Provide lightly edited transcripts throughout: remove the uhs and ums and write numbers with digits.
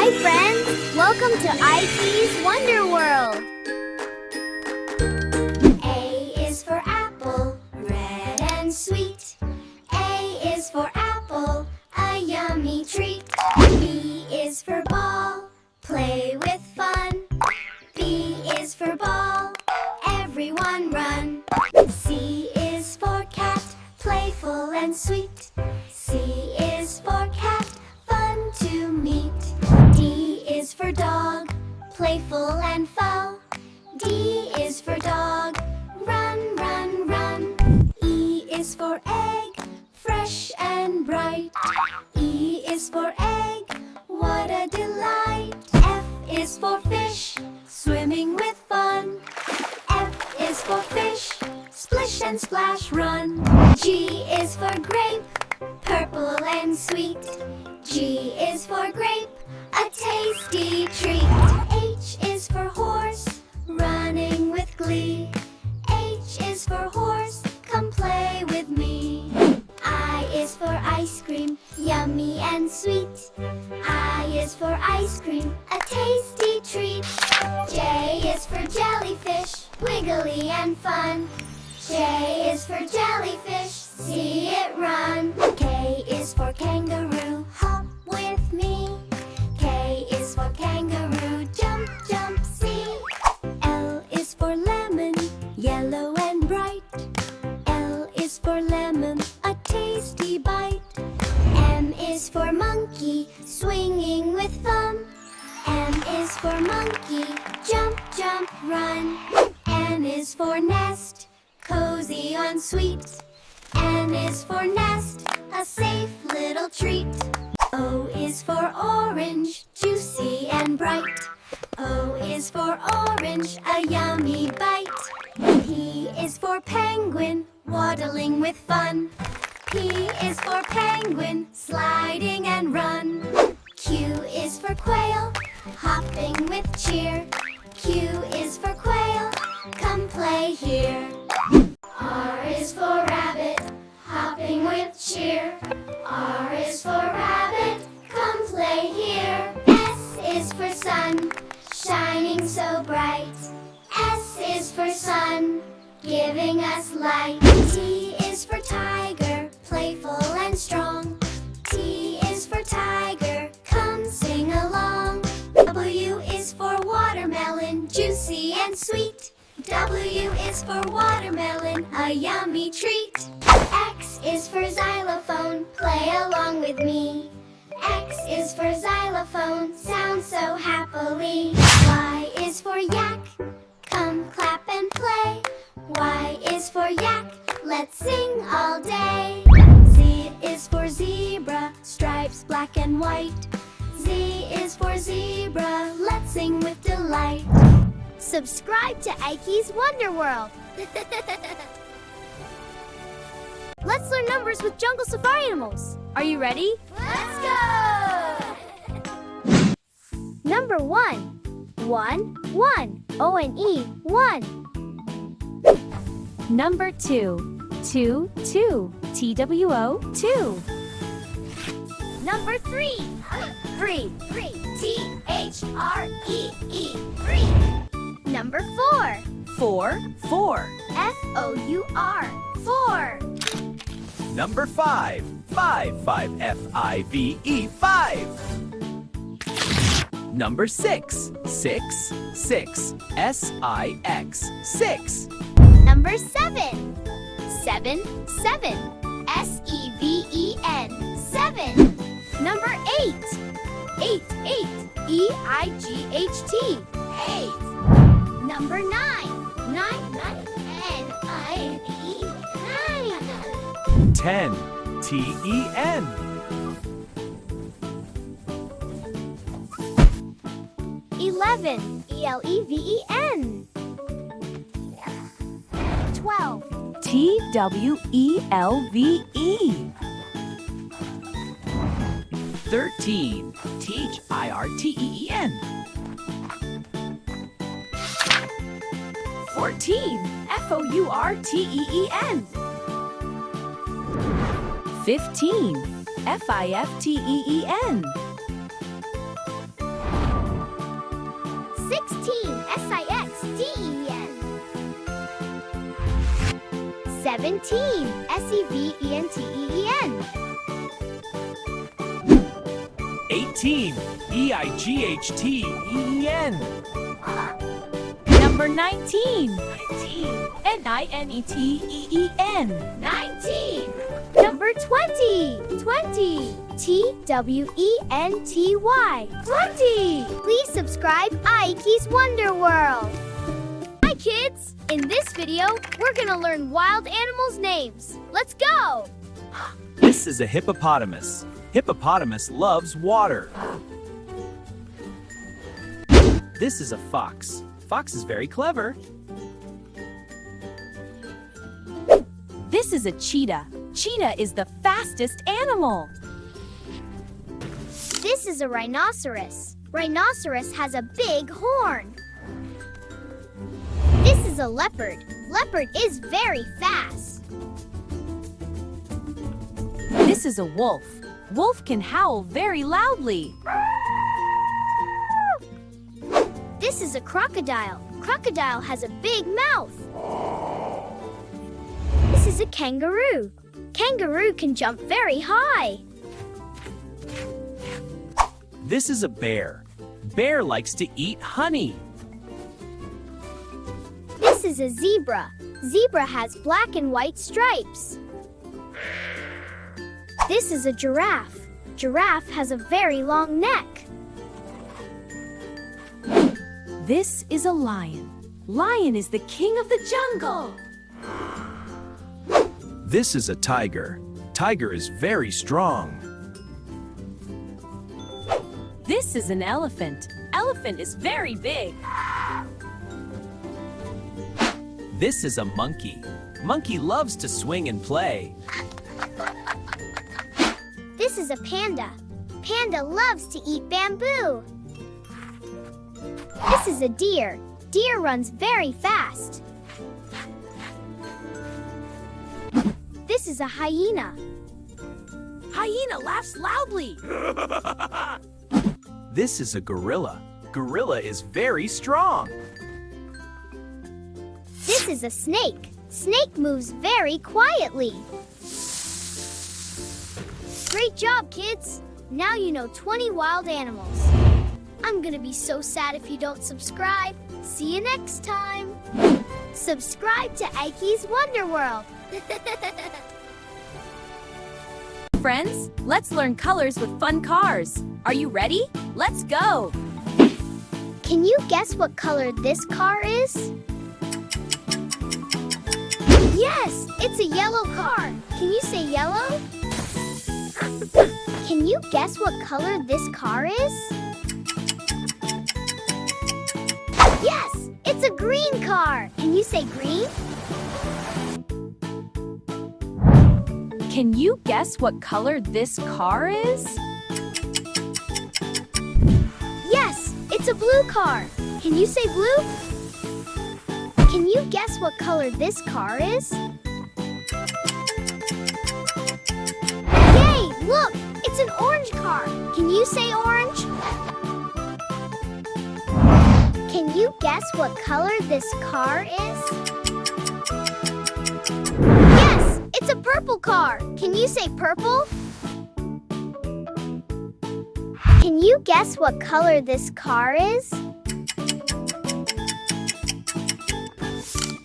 Hi friends! Welcome to Ikey's Wonder World! A is for apple, red and sweet. A is for apple, a yummy treat. B is for ball, play with fun. B is for ball, everyone run. C is for cat, playful and sweet. C is for cat, fun to meet. D is for dog, playful and foul. D is for dog, run, run, run. E is for egg, fresh and bright. E is for egg, what a delight. F is for fish, swimming with fun. F is for fish, splish and splash, run. G is for grape, purple and sweet. G is for grape, a tasty treat. H is for horse, running with glee. H is for horse, come play with me. I is for ice cream, yummy and sweet. I is for ice cream, a tasty treat. J is for jellyfish, wiggly and fun. J is for jellyfish, see it run. K is for kangaroo, hop with me. K is for kangaroo, jump, jump, see. L is for lemon, yellow and bright. L is for lemon, a tasty bite. M is for monkey, swinging with fun. M is for monkey, jump, jump, run. N is for nest, cozy and sweet. N is for nest, a safe little treat. O is for orange, juicy and bright. O is for orange, a yummy bite. P is for penguin, waddling with fun. P is for penguin, sliding and run. Q is for quail, hopping with cheer. Q is for quail, come play here. R is for rabbit, hopping with cheer. R is for rabbit, come play here. S is for sun, shining so bright. S is for sun, giving us light. T is for tiger, playful and strong. T is for tiger, come sing along. W is for watermelon, juicy and sweet. W is for watermelon, a yummy treat. X is for xylophone, play along with me. X is for xylophone, sound so happily. Y is for yak, come clap and play. Y is for yak, let's sing all day. Z is for zebra, stripes black and white. Z is for zebra, let's sing with delight. Subscribe to Ikey's Wonder World. Let's learn numbers with jungle safari animals. Are you ready? Let's go! Number 1. 1, 1. O-N-E, 1. Number 2. 2, 2. T-W-O, 2. Number 3. 3, 3. T-H-R-E-E, 3. Number 4. 4, 4. F-O-U-R, 4. Number 5. 5, 5. F-I-V-E, 5. Number 6. 6, 6. S-I-X, 6. Number 7. 7, 7. S-E-V-E-N, 7. Number 8. 8, 8. E-I-G-H-T, 8. Number 9. 9, 9. N-I-N-E, 9. 10. T-E-N. 11. E-L-E-V-E-N. 12. T-W-E-L-V-E. 13. T-H-I-R-T-E-E-N. 14. F-O-U-R-T-E-E-N. 15. F-I-F-T-E-E-N. 16. S-I-X-T-E-N. 17. S-E-V-E-N-T-E-E-N. 18. E-I-G-H-T-E-E-N. Number 19. N-I-N-E-T-E-E-N. 19. Number 20. 20. T-W-E-N-T-Y. 20. Please subscribe Ike's Wonder World. Hi kids! In this video, we're gonna learn wild animals' names. Let's go! This is a hippopotamus. Hippopotamus loves water. This is a fox. Fox is very clever. This is a cheetah. Cheetah is the fastest animal. This is a rhinoceros. Rhinoceros has a big horn. This is a leopard. Leopard is very fast. This is a wolf. Wolf can howl very loudly. This is a crocodile. Crocodile has a big mouth. This is a kangaroo. Kangaroo can jump very high. This is a bear. Bear likes to eat honey. This is a zebra. Zebra has black and white stripes. This is a giraffe. Giraffe has a very long neck. This is a lion. Lion is the king of the jungle. This is a tiger. Tiger is very strong. This is an elephant. Elephant is very big. This is a monkey. Monkey loves to swing and play. This is a panda. Panda loves to eat bamboo. This is a deer. Deer runs very fast. This is a hyena. Hyena laughs loudly. This is a gorilla. Gorilla is very strong. This is a snake. Snake moves very quietly. Great job, kids! Now you know 20 wild animals. I'm gonna be so sad if you don't subscribe. See you next time. Subscribe to Ike's Wonder World. Friends, let's learn colors with fun cars. Are you ready? Let's go. Can you guess what color this car is? Yes, it's a yellow car. Can you say yellow? Can you guess what color this car is? Yes, it's a green car. Can you say green? Can you guess what color this car is? Yes, it's a blue car. Can you say blue? Can you guess what color this car is? Yay! Look, it's an orange car. Can you say orange? Can you guess what color this car is? Yes, it's a purple car. Can you say purple? Can you guess what color this car is?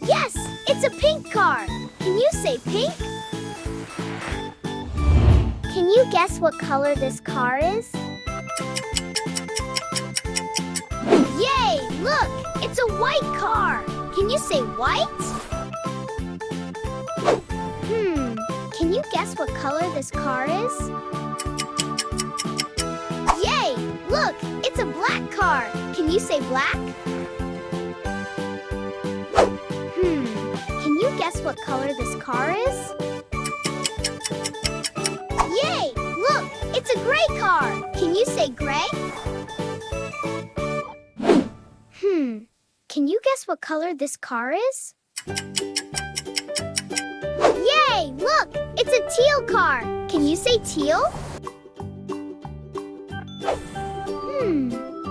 Yes, it's a pink car. Can you say pink? Can you guess what color this car is? Yay! Look, it's a white car. Can you say white? Can you guess what color this car is? Yay! Look, it's a black car. Can you say black? Can you guess what color this car is? Yay! Look, it's a gray car. Can you say gray? Can you guess what color this car is? Yay! Look, it's a teal car. Can you say teal?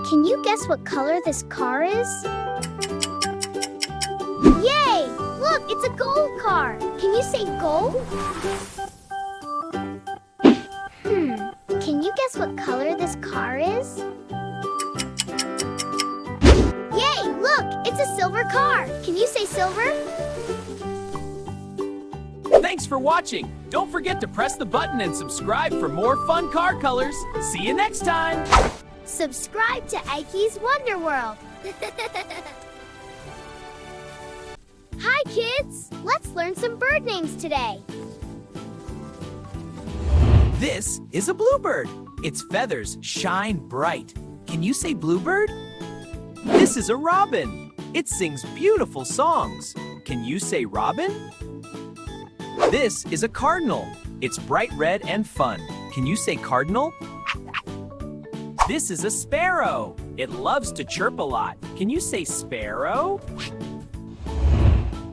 Can you guess what color this car is? Yay! Look, it's a gold car. Can you say gold? Can you guess what color this car is? Yay! Look, it's a silver car. Can you say silver? Thanks for watching. Don't forget to press the button and subscribe for more fun car colors. See you next time. Subscribe to Ike's Wonder World. Hi, kids. Let's learn some bird names today. This is a bluebird. Its feathers shine bright. Can you say bluebird? This is a robin. It sings beautiful songs. Can you say robin? This is a cardinal. It's bright red and fun. Can you say cardinal? This is a sparrow. It loves to chirp a lot. Can you say sparrow?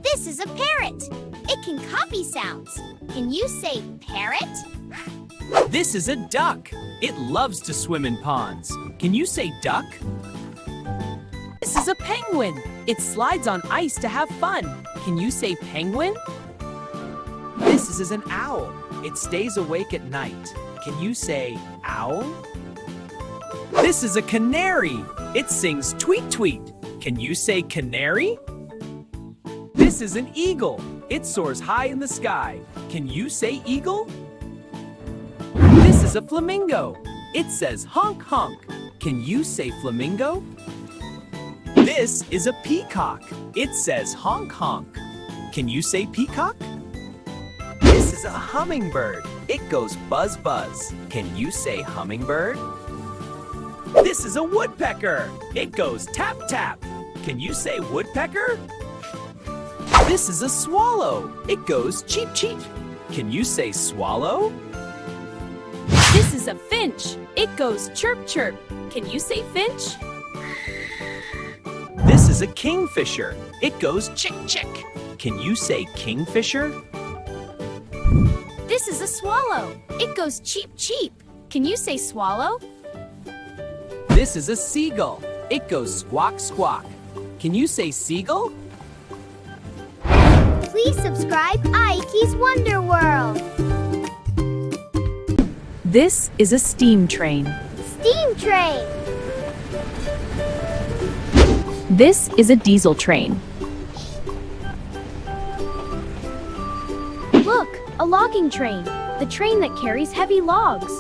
This is a parrot. It can copy sounds. Can you say parrot? This is a duck. It loves to swim in ponds. Can you say duck? This is a penguin. It slides on ice to have fun. Can you say penguin? This is an owl. It stays awake at night. Can you say owl? This is a canary. It sings tweet tweet. Can you say canary? This is an eagle. It soars high in the sky. Can you say eagle? This is a flamingo. It says honk honk. Can you say flamingo? This is a peacock. It says honk honk. Can you say peacock? This is a hummingbird. It goes buzz buzz. Can you say hummingbird? This is a woodpecker. It goes tap tap. Can you say woodpecker? This is a swallow. It goes cheep cheep. Can you say swallow? This is a finch. It goes chirp chirp. Can you say finch? This is a kingfisher. It goes chick chick. Can you say kingfisher? This is a swallow. It goes cheep cheep. Can you say swallow? This is a seagull. It goes squawk squawk. Can you say seagull? Please subscribe Ike's Wonder World. This is a steam train. Steam train. This is a diesel train. Look, a logging train. The train that carries heavy logs.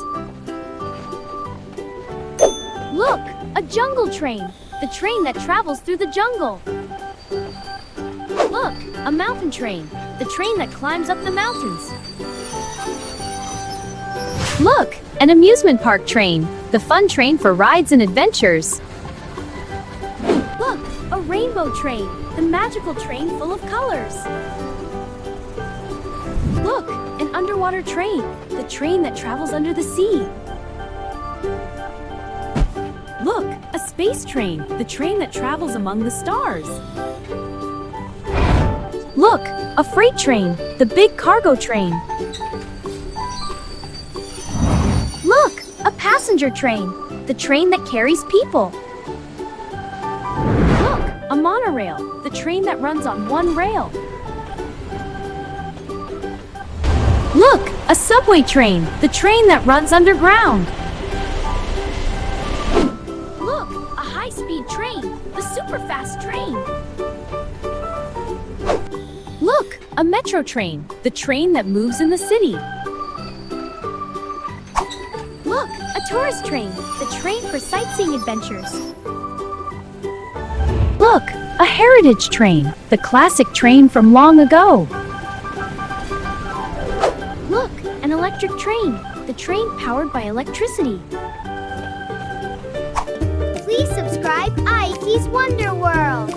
Look, a jungle train. The train that travels through the jungle. Look, a mountain train. The train that climbs up the mountains. Look, an amusement park train. The fun train for rides and adventures. Look, a rainbow train. The magical train full of colors. Look, an underwater train. The train that travels under the sea. Look, a space train. The train that travels among the stars. Look, a freight train. The big cargo train. Look, a passenger train. The train that carries people. Look, a monorail. The train that runs on one rail. Look, a subway train. The train that runs underground. Look, a high-speed train. The super-fast train. Look, a metro train. The train that moves in the city. Look, a tourist train. The train for sightseeing adventures. Look, a heritage train. The classic train from long ago. Look, an electric train. The train powered by electricity. Please subscribe Ike's Wonder World.